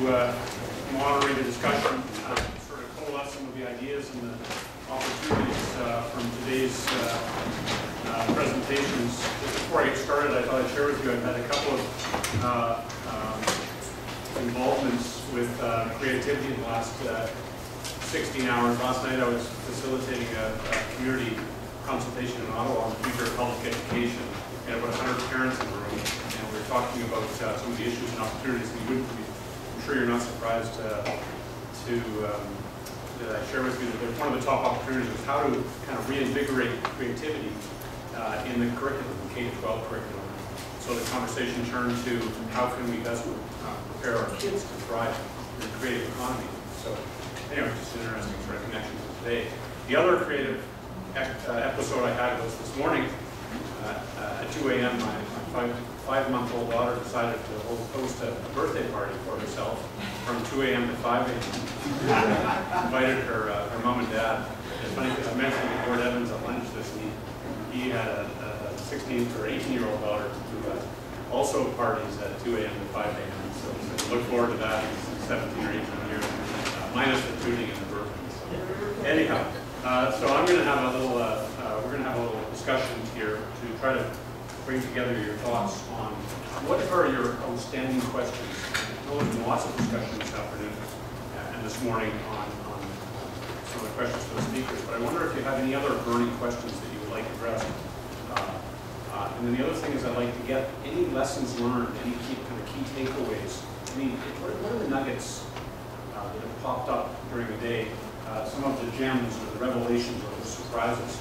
moderate a discussion, sort of coalesce some of the ideas and the opportunities from today's presentations. Just before I get started, I thought I'd share with you I've had a couple of involvements with creativity in the last 16 hours. Last night I was facilitating a community consultation in Ottawa on the future of public education. We had about 100 parents in the room, and we were talking about some of the issues and opportunities. And you wouldn't be, I'm sure you're not surprised that I share with you that one of the top opportunities is how to kind of reinvigorate creativity in the curriculum, the K-12 curriculum. So the conversation turned to how can we best prepare our kids to thrive in the creative economy. So anyway, just an interesting sort of connection to today. The other creative episode I had was this morning. At 2 a.m., my five-month-old daughter decided to host a birthday party for herself from 2 a.m. to 5 a.m. Invited her mom and dad. It's funny because I mentioned to Gord Evans at lunch this week. He had a 16 or 18-year-old daughter who also parties at 2 a.m. to 5 a.m. So look forward to that. He's 17 or 18 years, minus the tooting and the burping. So anyhow, so I'm going to have a little. We're going to have a little discussion here to try to bring together your thoughts on what are your outstanding questions. I know there's been lots of discussion this afternoon and this morning on some of the questions for the speakers, but I wonder if you have any other burning questions that you would like addressed. And then the other thing is I'd like to get any lessons learned, any kind of key takeaways, what are the nuggets that have popped up during the day, some of the gems or the revelations or the surprises.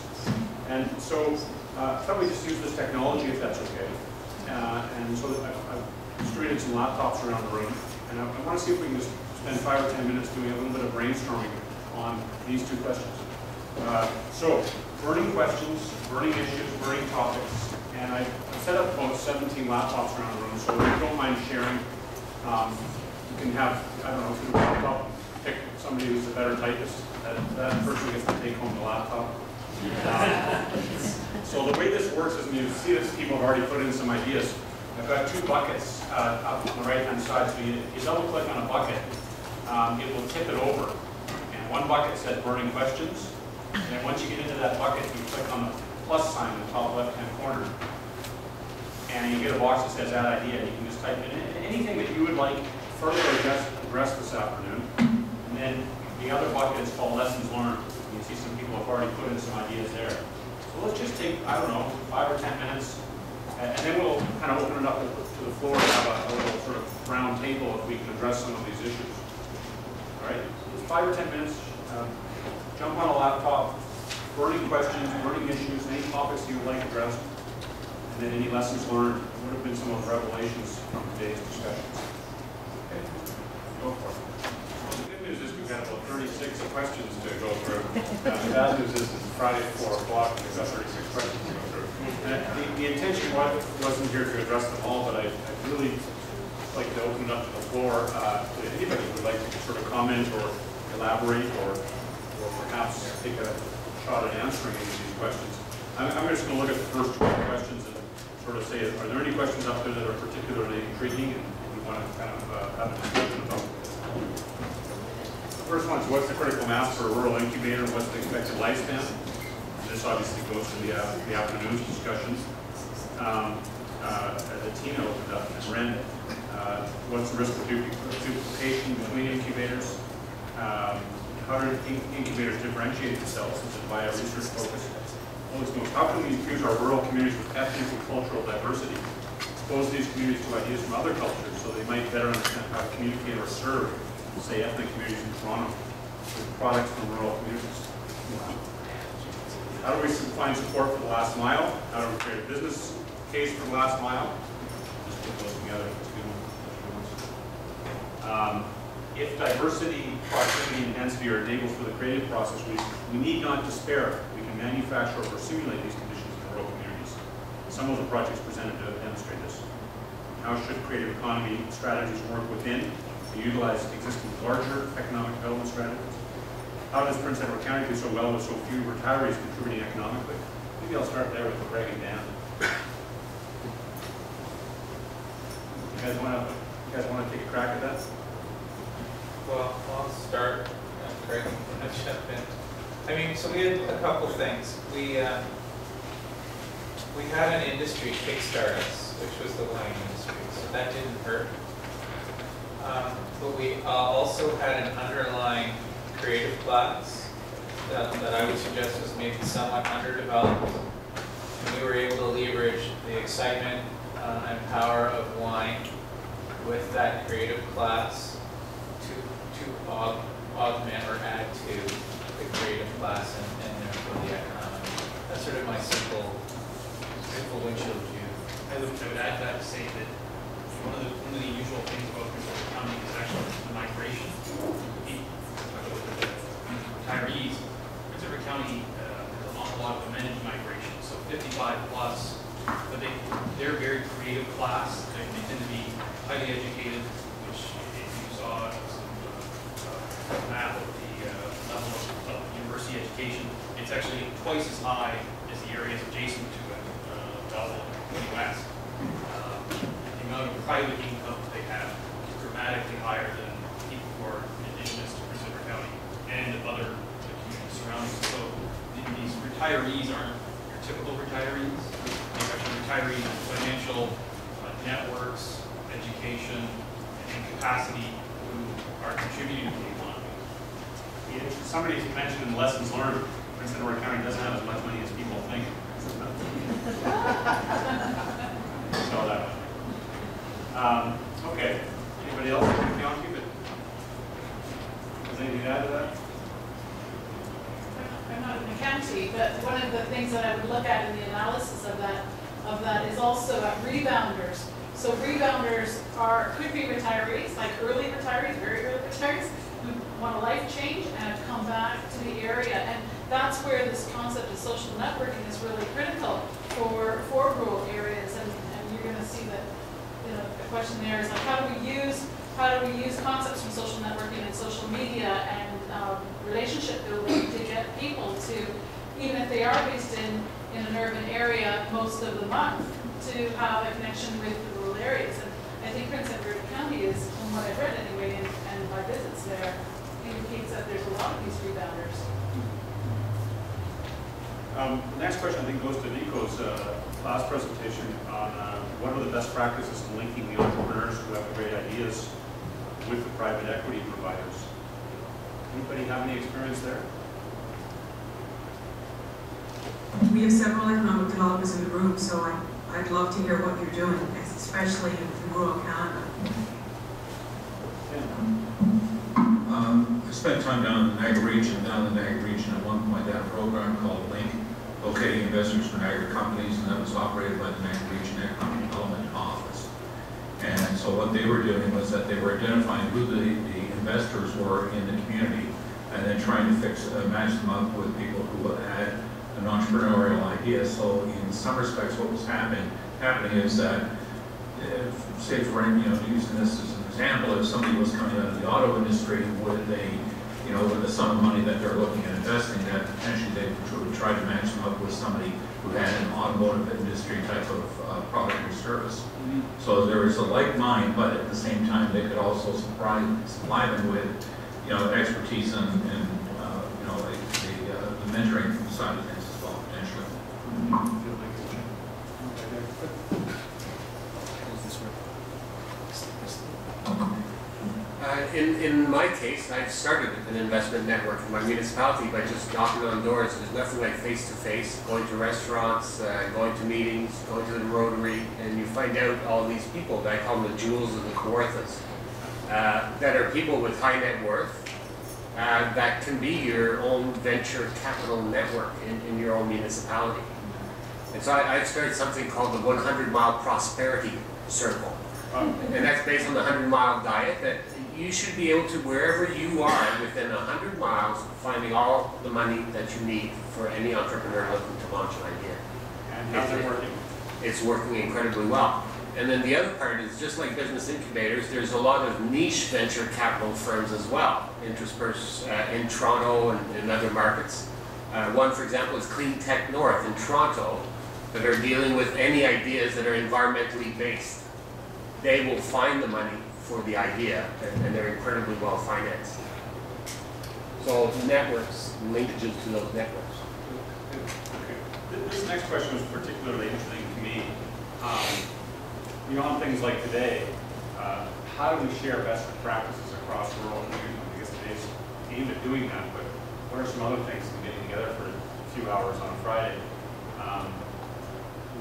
And so I thought we'd just use this technology if that's okay. And so I've distributed some laptops around the room, and I want to see if we can just spend 5 or 10 minutes doing a little bit of brainstorming on these two questions. So, burning questions, burning issues, burning topics, and I've set up about 17 laptops around the room, so if you don't mind sharing, you can have, I don't know, if you laptop, pick somebody who's a better typist, that person gets to take home the laptop. So the way this works is, and you see this, people have already put in some ideas. I've got two buckets up on the right-hand side, so you double-click on a bucket, it will tip it over. And one bucket says burning questions, and then once you get into that bucket, you click on the plus sign in the top left-hand corner, and you get a box that says add idea, and you can just type in anything that you would like further address this afternoon. And then the other bucket is called lessons learned. You see some people have already put in some ideas there. So let's just take, I don't know, 5 or 10 minutes, and then we'll kind of open it up to the floor and have a little sort of round table if we can address some of these issues. All right, just 5 or 10 minutes, jump on a laptop, burning questions, burning issues, any topics you would like addressed, and then any lessons learned. What have been some of the revelations from today's discussions? Okay, go for it. The good news is we've got about 36 questions to go through. The bad news is it's Friday at 4 o'clock and we've got 36 questions to go through. The intention wasn't here to address them all, but I'd really like to open it up to the floor to anybody who would like to sort of comment or elaborate or perhaps take a shot at answering any of these questions. I'm just going to look at the first 12 questions and sort of say, are there any questions out there that are particularly intriguing and we want to kind of have a discussion about? The first one is, what's the critical mass for a rural incubator? What's the expected lifespan? And this obviously goes to the afternoon's discussions. The Tina opened up and Ren. What's the risk of duplication between incubators? How do incubators differentiate themselves? Is it via research focus? How can we infuse our rural communities with ethnic and cultural diversity? Expose these communities to ideas from other cultures so they might better understand how to communicate or serve, say, ethnic communities in Toronto with products from rural communities. How do we find support for the last mile? How do we create a business case for the last mile? Just put those together. If diversity, proximity, and density are enabled for the creative process, we need not despair. We can manufacture or simulate these conditions in rural communities. Some of the projects presented demonstrate this. How should creative economy strategies work within to utilize existing larger economic development strategies? How does Prince Edward County do so well with so few retirees contributing economically? Maybe I'll start there with Greg and Dan. You guys want to take a crack at that? Well, I'll start. Craig, I'm gonna jump in. I mean, so we had a couple things. We had an industry kickstart us, which was the wine industry, so that didn't hurt. But we also had an underlying creative class that I would suggest was maybe somewhat underdeveloped. And we were able to leverage the excitement and power of wine with that creative class to augment or add to the creative class and therefore the economy. That's sort of my simple windshield view. I would add that to say that one of the usual things about Prince Edward County is actually the migration of people. Retirees. Prince Edward County has an awful lot of amenity migration, so 55 plus, but they're a very creative class. They tend to be highly educated, which if you saw some map of the level of university education, it's actually twice as high as the areas adjacent to it, Belleville in the west. The amount of private income they have is dramatically higher than people who are indigenous to Prince Edward County and other communities surrounding. So these retirees aren't your typical retirees. They're actually retirees with financial networks, education, and capacity who are contributing to the economy. Yeah, somebody mentioned lessons learned. Prince Edward County doesn't have as much money as people think. So that one. Okay. Anybody else? Beyond keep it. Does anything to add to that? I'm not in the county, but one of the things that I would look at in the analysis of that is also rebounders. So rebounders could be retirees, like early retirees, very early retirees, who want a life change and have come back to the area. And that's where this concept of social networking is really critical for rural areas. And you're going to see that, the question there is like, how do we use concepts from social networking and social media and relationship building to get people to, even if they are based in an urban area most of the month, to have a connection with the rural areas. And I think Prince Edward County is, from what I've read anyway, and my visits there, indicates that there's a lot of these rebounders. The next question I think goes to Nico's last presentation on what are the best practices in linking the entrepreneurs who have great ideas with the private equity providers. Anybody have any experience there? We have several economic developers in the room, so I'd love to hear what you're doing, especially in rural Canada. I spent time down in the Niagara region. Down in the Niagara region at one point, they had a program called LINK, Locating Investors for Niagara Companies, and that was operated by the Niagara Region Economic Development Office. And so what they were doing was that they were identifying who the investors were in the community, and then trying to match them up with people who had an entrepreneurial idea. So in some respects, what was happening is that, say for using this as an example, if somebody was coming out of the auto industry, would they, with the sum of money that they're looking at investing, that potentially they would try to match them up with somebody who had an automotive industry type of product or service. Mm-hmm. So there was a like mind, but at the same time, they could also supply them with, expertise and the mentoring side of things as well, potentially. Mm-hmm. In my case, I started an investment network in my municipality by just knocking on doors. There's nothing like face-to-face, going to restaurants, going to meetings, going to the Rotary, and you find out all these people, that I call them the jewels and the Kawarthas, that are people with high net worth, that can be your own venture capital network in your own municipality. And so I've started something called the 100-mile prosperity circle. And that's based on the 100-mile diet, that you should be able to, wherever you are within 100 miles, finding all the money that you need for any entrepreneur looking to launch an idea. And how's it working? It's working incredibly well. And then the other part is, just like business incubators, there's a lot of niche venture capital firms as well, interspersed in Toronto and in other markets. One, for example, is Clean Tech North in Toronto, that are dealing with any ideas that are environmentally based. They will find the money for the idea, and they're incredibly well financed. So networks, linkages to those networks. Okay. This next question was particularly interesting to me. Beyond things like today, how do we share best practices across rural communities? I guess today's aimed at doing that, but what are some other things in getting together for a few hours on a Friday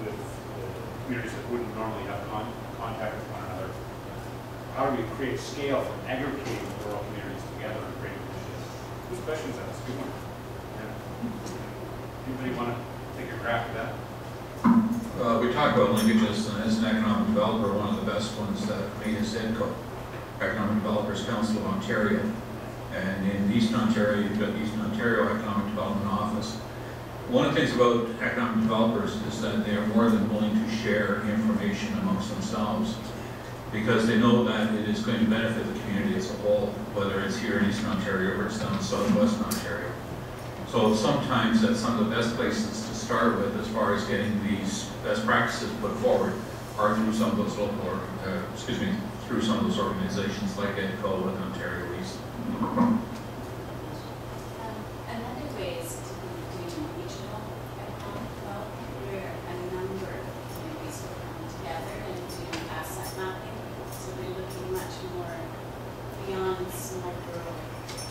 with communities that wouldn't normally have contact with one another? How do we create scale from aggregating rural communities together and create initiatives? Whose question is that? That's a good one. Yeah. Anybody want to take a crack at that? We talk about linkages, and as an economic developer, one of the best ones that me is EDCO, Economic Developers Council of Ontario. And in Eastern Ontario, you've got the Eastern Ontario Economic Development Office. One of the things about economic developers is that they are more than willing to share information amongst themselves because they know that it is going to benefit the community as a whole, whether it's here in Eastern Ontario or it's down in southwestern Ontario. So sometimes that's some of the best places to start with as far as getting these best practices put forward are through some of those local, through some of those organizations like EDCO and Ontario East. Another way is to be doing regional economic development where a number of communities will come together and do asset mapping. So we're looking much more beyond small rural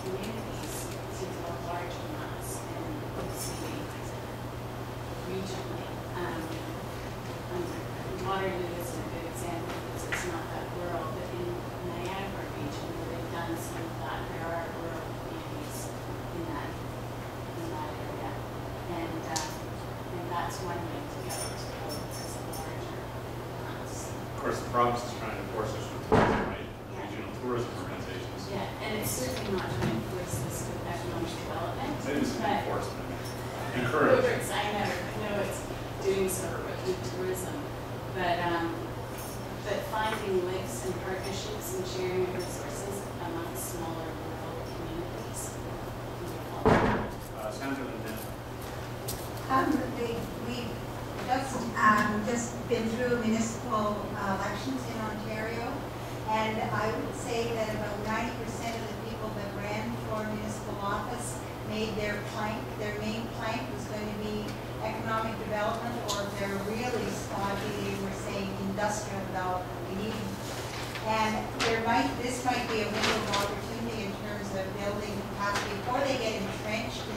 communities to the larger mass and see regionally. Waterloo is a good example because it's not that rural, but in Niagara region where they've done some of that, there are rural communities in that area, and that's one way to go to build as a larger mass. Of course, the province is trying to enforce this with tourism, right? Yeah. Regional tourism organizations. Yeah, and it's certainly not trying to enforce this with economic development. It is but enforcement. Encourage. I know it's doing so with tourism, but finding links and partnerships and sharing of resources amongst smaller rural communities. Senator Linden. We've just been through municipal elections in Ontario, and I would say that about 90% of the people that ran for municipal office made their main plank was going to be economic development, or if they're really stodgy, they were saying industrial development. We need, and this might be a window of opportunity in terms of building capacity before they get entrenched in